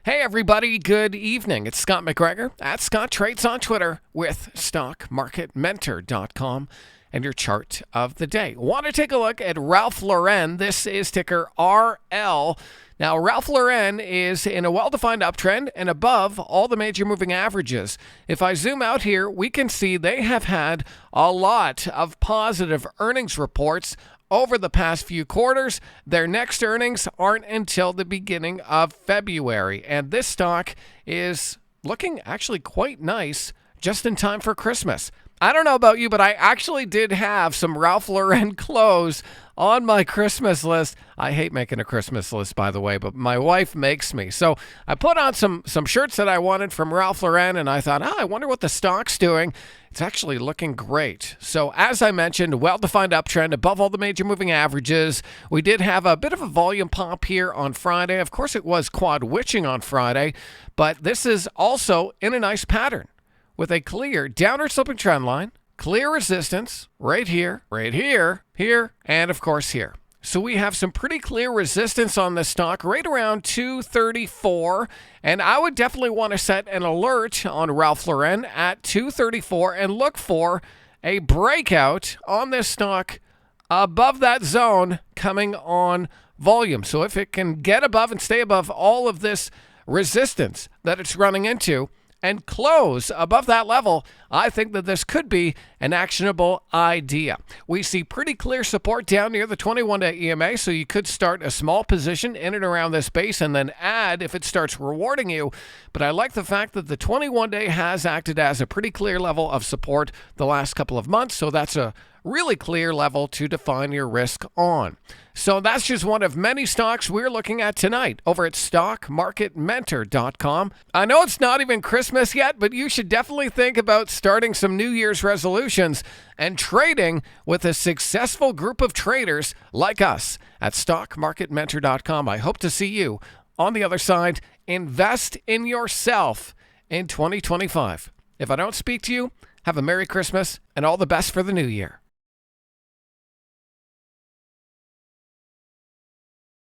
Hey everybody, good evening. It's Scott McGregor at Scott Trades on Twitter with StockMarketMentor.com and your chart of the day. Want to take a look at Ralph Lauren. This is ticker RL. Now, Ralph Lauren is in a well-defined uptrend and above all the major moving averages. If I zoom out here, we can see they have had a lot of positive earnings reports over the past few quarters. Their next earnings aren't until the beginning of February, and this stock is looking actually quite nice just in time for Christmas. I don't know about you, but I actually did have some Ralph Lauren clothes on my Christmas list. I hate making a Christmas list, by the way, but my wife makes me. So I put on some shirts that I wanted from Ralph Lauren, and I thought, I wonder what the stock's doing. It's actually looking great. So as I mentioned, well-defined uptrend above all the major moving averages. We did have a bit of a volume pop here on Friday. Of course, it was quad witching on Friday, but this is also in a nice pattern with a clear downward sloping trend line, clear resistance right here, here, and of course here. So we have some pretty clear resistance on this stock right around 234, and I would definitely want to set an alert on Ralph Lauren at 234 and look for a breakout on this stock above that zone coming on volume. So if it can get above and stay above all of this resistance that it's running into and close above that level, I think that this could be an actionable idea. We see pretty clear support down near the 21-day EMA, so you could start a small position in and around this base and then add if it starts rewarding you. But I like the fact that the 21-day has acted as a pretty clear level of support the last couple of months, so that's a really clear level to define your risk on. So that's just one of many stocks we're looking at tonight over at StockMarketMentor.com. I know it's not even Christmas yet, but you should definitely think about starting some New Year's resolutions and trading with a successful group of traders like us at StockMarketMentor.com. I hope to see you on the other side. Invest in yourself in 2025. If I don't speak to you, have a Merry Christmas and all the best for the new year.